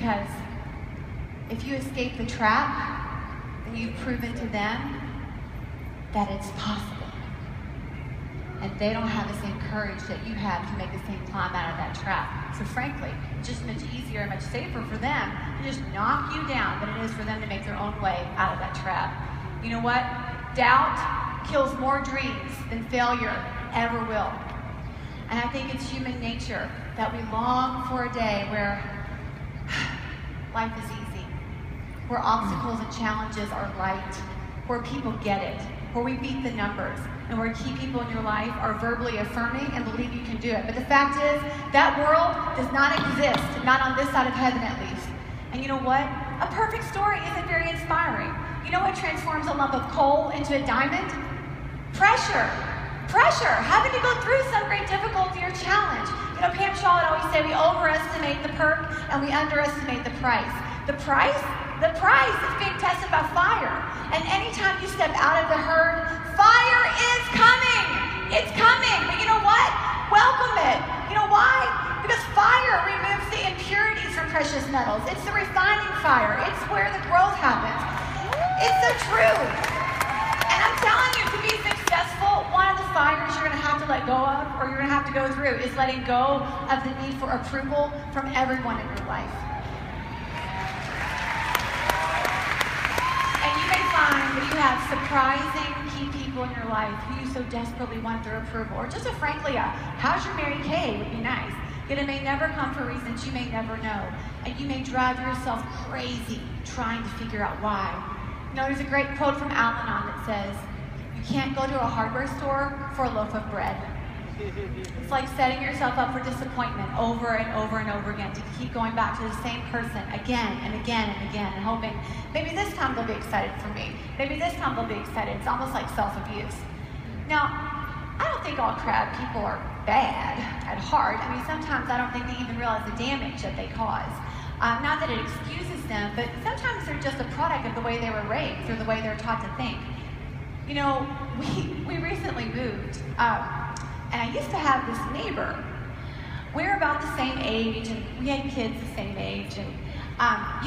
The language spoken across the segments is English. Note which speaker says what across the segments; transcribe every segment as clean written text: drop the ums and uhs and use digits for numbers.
Speaker 1: because if you escape the trap, then you've proven to them that it's possible. And they don't have the same courage that you have to make the same climb out of that trap. So frankly, it's just much easier and much safer for them to just knock you down than it is for them to make their own way out of that trap. You know what? Doubt kills more dreams than failure ever will. And I think it's human nature that we long for a day where life is easy, where obstacles and challenges are light, where people get it, where we beat the numbers, and where key people in your life are verbally affirming and believe you can do it. But the fact is, that world does not exist, not on this side of heaven at least. And you know what? A perfect story isn't very inspiring. You know what transforms a lump of coal into a diamond? Pressure. Pressure. Having to go through some great difficulty or challenge. You know, Pam Shaw would always say we overestimate the perk and we underestimate the price. The price? The price is being tested by fire. And anytime you step out of the herd, fire is coming. It's coming. But you know what? Welcome it. You know why? Because fire removes the impurities from precious metals. It's the refining fire. It's where the growth happens. It's so true. And I'm telling you, to be successful, one of the fires you're going to have to let go of, or you're going to have to go through, is letting go of the need for approval from everyone in your life. And you may find that you have surprising key people in your life who you so desperately want their approval, or just frankly, how's your Mary Kay would be nice. Yet it may never come for reasons you may never know, and you may drive yourself crazy trying to figure out why. You know, there's a great quote from Al-Anon that says, you can't go to a hardware store for a loaf of bread. It's like setting yourself up for disappointment over and over and over again, to keep going back to the same person again and again and again, and hoping, maybe this time they'll be excited for me. Maybe this time they'll be excited. It's almost like self-abuse. Now, I don't think all crab people are bad at heart. I mean, sometimes I don't think they even realize the damage that they cause. Not that it excuses them, but sometimes they're just a product of the way they were raised or the way they're taught to think. You know, we recently moved, and I used to have this neighbor. We're about the same age, and we had kids the same age. And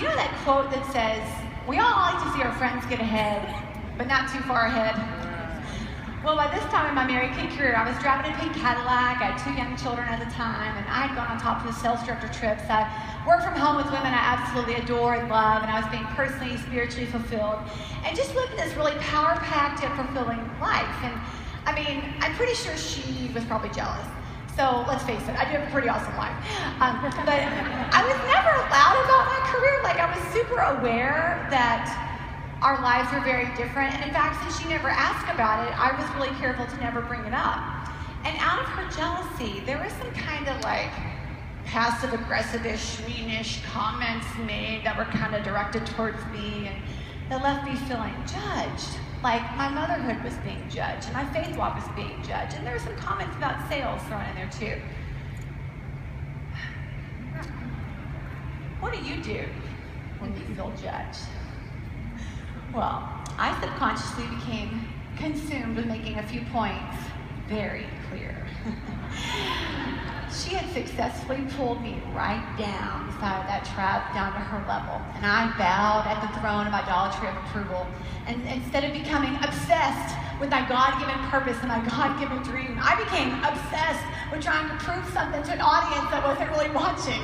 Speaker 1: you know that quote that says, we all like to see our friends get ahead, but not too far ahead? Well, by this time in my Mary Kay career, I was driving a pink Cadillac. I had 2 young children at the time, and I had gone on top of the sales director trips. I worked from home with women I absolutely adore and love, and I was being personally, spiritually fulfilled, and just living this really power-packed and fulfilling life. And I mean, I'm pretty sure she was probably jealous. So let's face it, I do have a pretty awesome life. But I was never loud about my career. Like, I was super aware that our lives were very different. And in fact, since she never asked about it, I was really careful to never bring it up. And out of her jealousy, there was some kind of like passive-aggressive-ish, meanish comments made that were kind of directed towards me, and that left me feeling judged. Like my motherhood was being judged, and my faith walk was being judged. And there were some comments about sales thrown in there too. What do you do when you feel judged? Well, I subconsciously became consumed with making a few points very clear. She had successfully pulled me right down inside of that trap, down to her level. And I bowed at the throne of idolatry of approval. And instead of becoming obsessed with my God-given purpose and my God-given dream, I became obsessed with trying to prove something to an audience that wasn't really watching.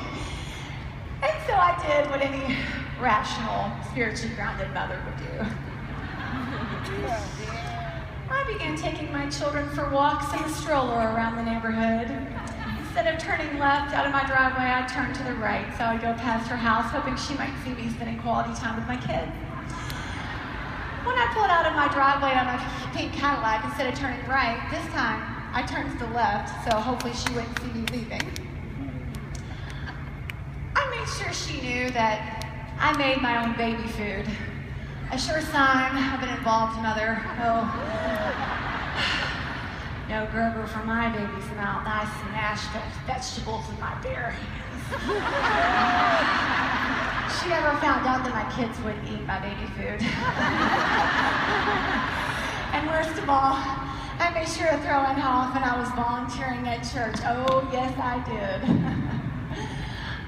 Speaker 1: And so I did what any rational, spiritually grounded mother would do. I began taking my children for walks in the stroller around the neighborhood. Instead of turning left out of my driveway, I turned to the right, so I would go past her house, hoping she might see me spending quality time with my kids. When I pulled out of my driveway on my pink Cadillac, instead of turning right, this time I turned to the left, so hopefully she wouldn't see me leaving. I made sure she knew that I made my own baby food. A sure sign of an involved mother. Oh, no Gerber for my baby's mouth. I smashed vegetables with my bare hands. She never found out that my kids wouldn't eat my baby food. And worst of all, I made sure to throw in how often I was volunteering at church. Oh, yes, I did.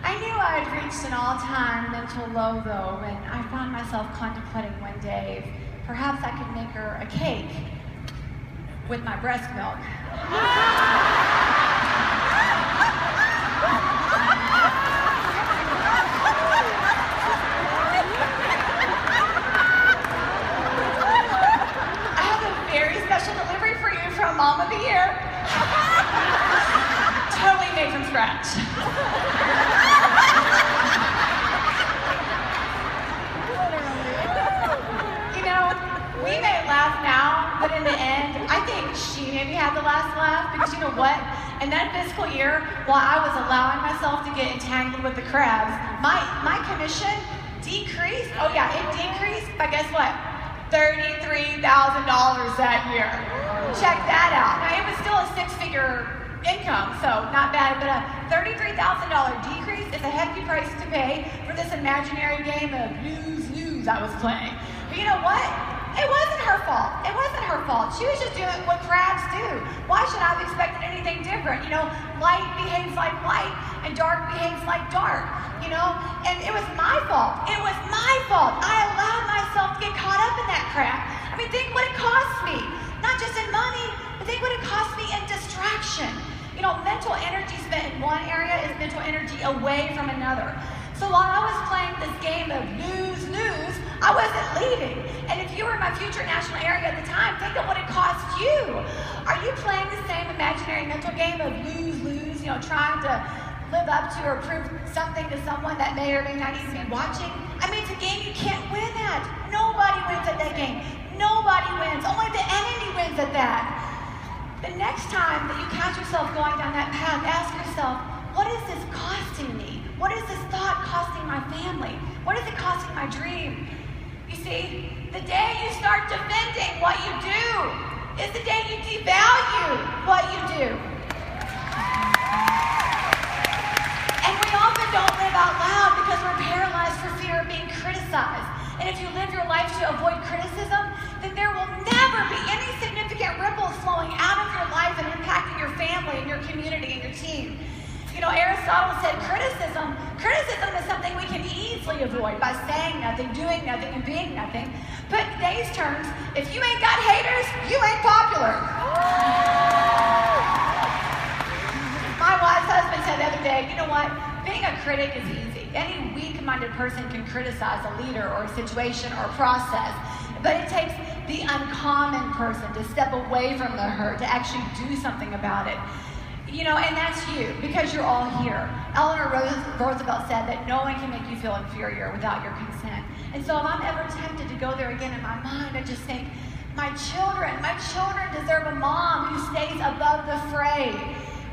Speaker 1: I I knew I had reached an all-time mental low, though, when I found myself contemplating one day if perhaps I could make her a cake with my breast milk. I have a very special delivery for you from Mom of the Year. Totally made from scratch. You know, we may laugh now, but in the end, I think she maybe had the last laugh, because you know what? In that fiscal year, while I was allowing myself to get entangled with the crabs, my commission decreased. Oh yeah, it decreased by, guess what? $33,000 that year. Check that out. Now, it was still a six-figure income, so not bad, but a $33,000 decrease is a hefty price to pay for this imaginary game of lose-lose I was playing. But you know what? It wasn't her fault. It wasn't her fault. She was just doing what crabs do. Why should I have expected anything different? You know, light behaves like light, and dark behaves like dark, you know? And it was my fault. It was my fault. I allowed myself to get caught up in that crap. I mean, think what it cost me. Not just in money, but think what it cost me in distraction. You know, mental energy spent in one area is mental energy away from another. So while I was playing this game of lose-lose, I wasn't leading. And if you were in my future national area at the time, think of what it cost you. Are you playing the same imaginary mental game of lose-lose, you know, trying to live up to or prove something to someone that may or may not even be watching? I mean, it's a game you can't win at. Nobody wins at that game. Nobody wins. Only the enemy wins at that. The next time that you catch yourself going down that path, ask yourself, what is this costing me? What is this thought costing my family? What is it costing my dream? You see, the day you start defending what you do is the day you devalue what you do. And we often don't live out loud because we're paralyzed for fear of being criticized. And if you live your life to avoid criticism, then there will never be any significant ripples flowing out of your life and impacting your family and your community and your team. You know, Aristotle said criticism is something we can easily avoid by saying nothing, doing nothing, and being nothing. But in today's terms, if you ain't got haters, you ain't popular. My wise husband said the other day, you know what? Being a critic is easy. Any weak-minded person can criticize a leader or a situation or a process, but it takes the uncommon person to step away from the hurt, to actually do something about it. You know, and that's you, because you're all here. Eleanor Roosevelt said that no one can make you feel inferior without your consent. And so if I'm ever tempted to go there again in my mind, I just think, my children deserve a mom who stays above the fray.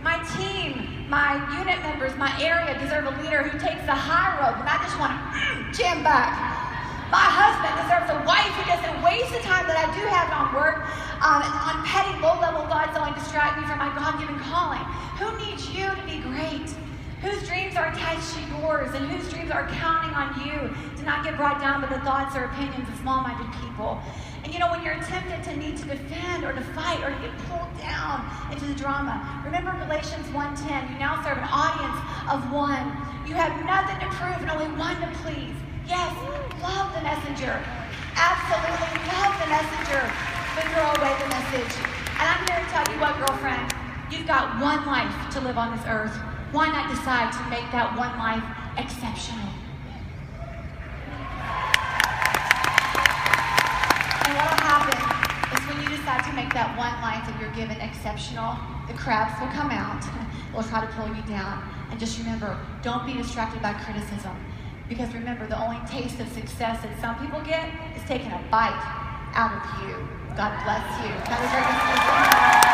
Speaker 1: My team, my unit members, my area deserve a leader who takes the high road, and I just want to jam back. My husband deserves a wife who doesn't waste the time that I do have on work, on petty, low-level thoughts that only distract me from my God-given calling. Who needs you to be great? Whose dreams are attached to yours, and whose dreams are counting on you to not get brought down by the thoughts or opinions of small-minded people? And you know, when you're tempted to need to defend or to fight or to get pulled down into the drama, remember Galatians 1:10, you now serve an audience of one. You have nothing to prove and only one to please. Yes, love the messenger. Absolutely love the messenger, but throw away the message. And I'm here to tell you what, girlfriend, you've got one life to live on this earth. Why not decide to make that one life exceptional? And what will happen is when you decide to make that one life that you're given exceptional, the crabs will come out. They'll try to pull you down. And just remember, don't be distracted by criticism. Because remember, the only taste of success that some people get is taking a bite out of you. God bless you. Have a great day.